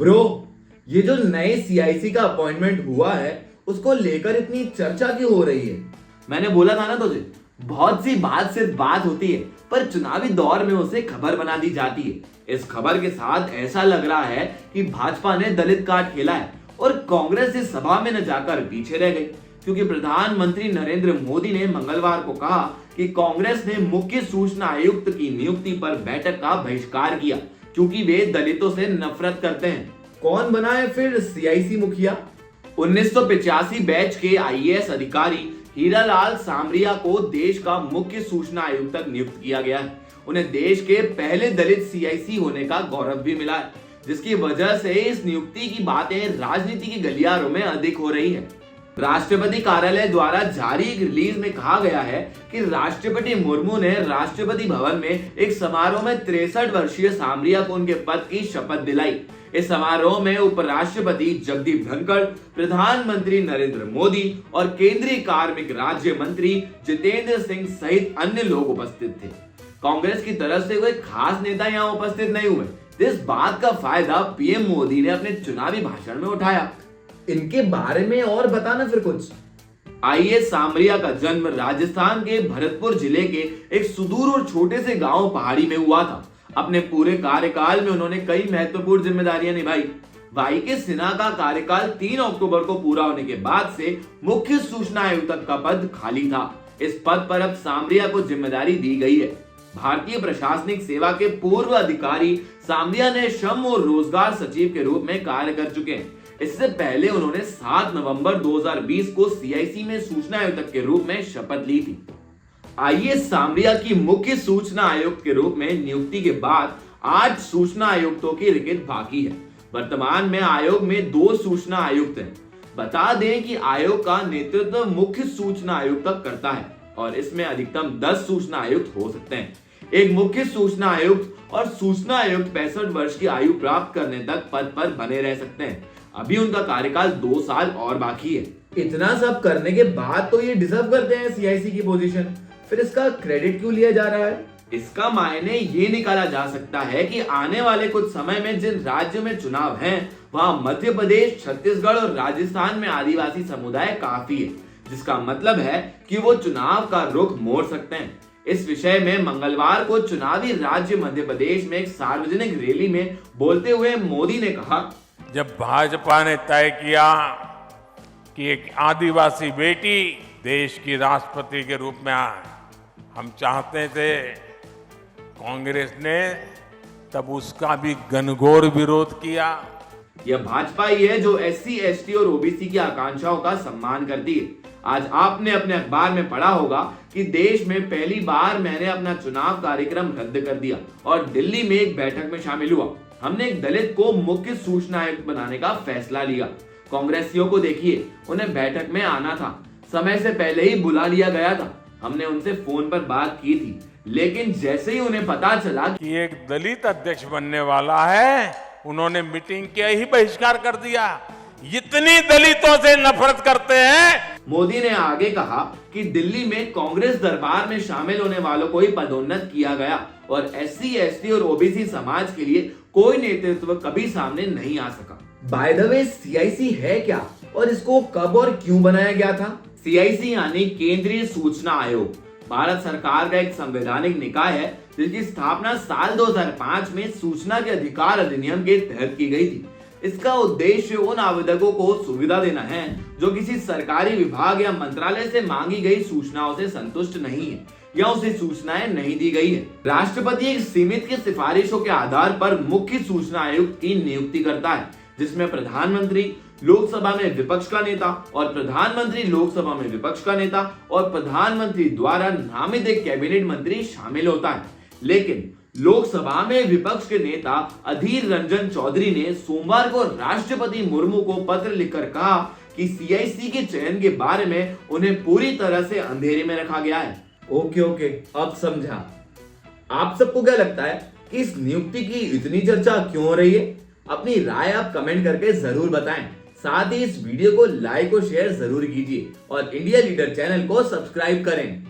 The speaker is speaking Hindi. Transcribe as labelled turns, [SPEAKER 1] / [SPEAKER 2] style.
[SPEAKER 1] ब्रो, ये जो नए सीआईसी का अपॉइंटमेंट हुआ है उसको लेकर इतनी चर्चा क्यों हो रही है?
[SPEAKER 2] मैंने बोला था ना तुझे, बहुत सी बात सिर्फ बात होती है पर चुनावी दौर में उसे खबर बना दी जाती है। इस खबर के साथ ऐसा लग रहा है कि भाजपा ने दलित कार्ड खेला है और कांग्रेस इस सभा में न जाकर पीछे रह गई, क्योंकि प्रधानमंत्री नरेंद्र मोदी ने मंगलवार को कहा कि कांग्रेस ने मुख्य सूचना आयुक्त की नियुक्ति पर बैठक का बहिष्कार किया क्योंकि वे दलितों से नफरत करते हैं।
[SPEAKER 1] कौन बना है फिर सीआईसी मुखिया?
[SPEAKER 2] 1985 बैच के आईएएस अधिकारी हीरालाल सामरिया को देश का मुख्य सूचना आयुक्त तक नियुक्त किया गया है। उन्हें देश के पहले दलित सीआईसी होने का गौरव भी मिला है, जिसकी वजह से इस नियुक्ति की बातें राजनीति के गलियारों में अधिक हो रही है। राष्ट्रपति कार्यालय द्वारा जारी एक रिलीज में कहा गया है कि राष्ट्रपति मुर्मू ने राष्ट्रपति भवन में एक समारोह में 63 वर्षीय सामरिया को उनके पद की शपथ दिलाई। इस समारोह में उपराष्ट्रपति जगदीप धनखड़, प्रधानमंत्री नरेंद्र मोदी और केंद्रीय कार्मिक राज्य मंत्री जितेंद्र सिंह सहित अन्य लोग उपस्थित थे। कांग्रेस की तरफ से कोई खास नेता यहाँ उपस्थित नहीं हुए। इस बात का फायदा पीएम मोदी ने अपने चुनावी भाषण में उठाया।
[SPEAKER 1] इनके बारे में और बताना फिर कुछ।
[SPEAKER 2] आईएएस सामरिया का जन्म राजस्थान के भरतपुर जिले के एक सुदूर और छोटे से गांव पहाड़ी में हुआ था। अपने पूरे कार्यकाल में उन्होंने कई महत्वपूर्ण जिम्मेदारियां निभाई। वाईके सिन्हा का कार्यकाल 3 अक्टूबर को पूरा होने के बाद से मुख्य सूचना आयुक्त का पद खाली था। इस पद पर अब सामरिया को जिम्मेदारी दी गई है। भारतीय प्रशासनिक सेवा के पूर्व अधिकारी सामरिया ने श्रम और रोजगार सचिव के रूप में कार्य कर चुके हैं। इससे पहले उन्होंने 7 नवंबर 2020 को सीआईसी में सूचना आयुक्त के रूप में शपथ ली थी। आईएएस सामरिया की मुख्य सूचना आयुक्त के रूप में नियुक्ति के बाद 8 सूचना आयुक्तों की रिक्ति बाकी है। वर्तमान में आयोग में 2 सूचना आयुक्त हैं। बता दें कि आयोग का नेतृत्व मुख्य सूचना आयुक्त करता है और इसमें अधिकतम 10 सूचना आयुक्त हो सकते हैं। एक मुख्य सूचना आयुक्त और सूचना आयुक्त 65 वर्ष की आयु प्राप्त करने तक पद पर बने रह सकते हैं। अभी उनका कार्यकाल 2 साल और बाकी है।
[SPEAKER 1] इतना सब करने के बाद तो ये डिजर्व करते हैं सीआईसी की पोजीशन, फिर इसका क्रेडिट क्यों लिया जा रहा है?
[SPEAKER 2] इसका मायने ये निकाला जा सकता है कि आने वाले कुछ समय में जिन राज्यों में चुनाव हैं, वहां मध्य प्रदेश, छत्तीसगढ़ और राजस्थान में आदिवासी समुदाय काफी है, जिसका मतलब है कि वो चुनाव का रुख मोड़ सकते हैं। इस विषय में मंगलवार को चुनावी राज्य मध्य प्रदेश में एक सार्वजनिक रैली में बोलते हुए मोदी ने कहा,
[SPEAKER 3] जब भाजपा ने तय किया कि एक आदिवासी बेटी देश की राष्ट्रपति के रूप में आए, हम चाहते थे, कांग्रेस ने तब उसका भी घनघोर विरोध किया।
[SPEAKER 2] यह भाजपा ही है जो एससी, एसटी और ओबीसी की आकांक्षाओं का सम्मान करती है। आज आपने अपने अखबार में पढ़ा होगा कि देश में पहली बार मैंने अपना चुनाव कार्यक्रम रद्द कर दिया और दिल्ली में एक बैठक में शामिल हुआ। हमने एक दलित को मुख्य सूचना आयुक्त बनाने का फैसला लिया। कांग्रेसियों को देखिए, उन्हें बैठक में आना था, समय से पहले ही बुला लिया गया था। हमने उनसे फोन पर बात की थी, लेकिन जैसे ही उन्हें पता चला
[SPEAKER 3] कि एक दलित अध्यक्ष बनने वाला है, उन्होंने मीटिंग के ही बहिष्कार कर दिया। इतनी दलितों से नफरत करते हैं।
[SPEAKER 2] मोदी ने आगे कहा कि दिल्ली में कांग्रेस दरबार में शामिल होने वालों को ही पदोन्नत किया गया और एससी, एसटी और ओबीसी समाज के लिए कोई नेतृत्व कभी सामने नहीं आ सका।
[SPEAKER 1] बाय द वे, सीआईसी है क्या और इसको कब और क्यों बनाया गया था?
[SPEAKER 2] सीआईसी यानी केंद्रीय सूचना आयोग भारत सरकार का एक संवैधानिक निकाय है, जिसकी स्थापना साल 2005 में सूचना के अधिकार अधिनियम के तहत की गई थी। इसका उद्देश्य उन आवेदकों को सुविधा देना है जो किसी सरकारी विभाग या मंत्रालय से मांगी गई सूचनाओं से संतुष्ट नहीं है या उसे सूचनाएं नहीं दी गई है। राष्ट्रपति एक सीमित की सिफारिशों के आधार पर मुख्य सूचना आयुक्त की नियुक्ति करता है, जिसमें प्रधानमंत्री, लोकसभा में विपक्ष का नेता और प्रधानमंत्री, लोकसभा में विपक्ष का नेता और प्रधानमंत्री द्वारा नामित एक कैबिनेट मंत्री शामिल होता है। लेकिन लोकसभा में विपक्ष के नेता अधीर रंजन चौधरी ने सोमवार को राष्ट्रपति मुर्मू को पत्र लिखकर कहा कि सीआईसी के चयन के बारे में उन्हें पूरी तरह से अंधेरे में रखा गया है।
[SPEAKER 1] ओके, अब समझा। आप सबको क्या लगता है कि इस नियुक्ति की इतनी चर्चा क्यों हो रही है? अपनी राय आप कमेंट करके जरूर बताएं। साथ ही इस वीडियो को लाइक और शेयर जरूर कीजिए और इंडिया लीडर चैनल को सब्सक्राइब करें।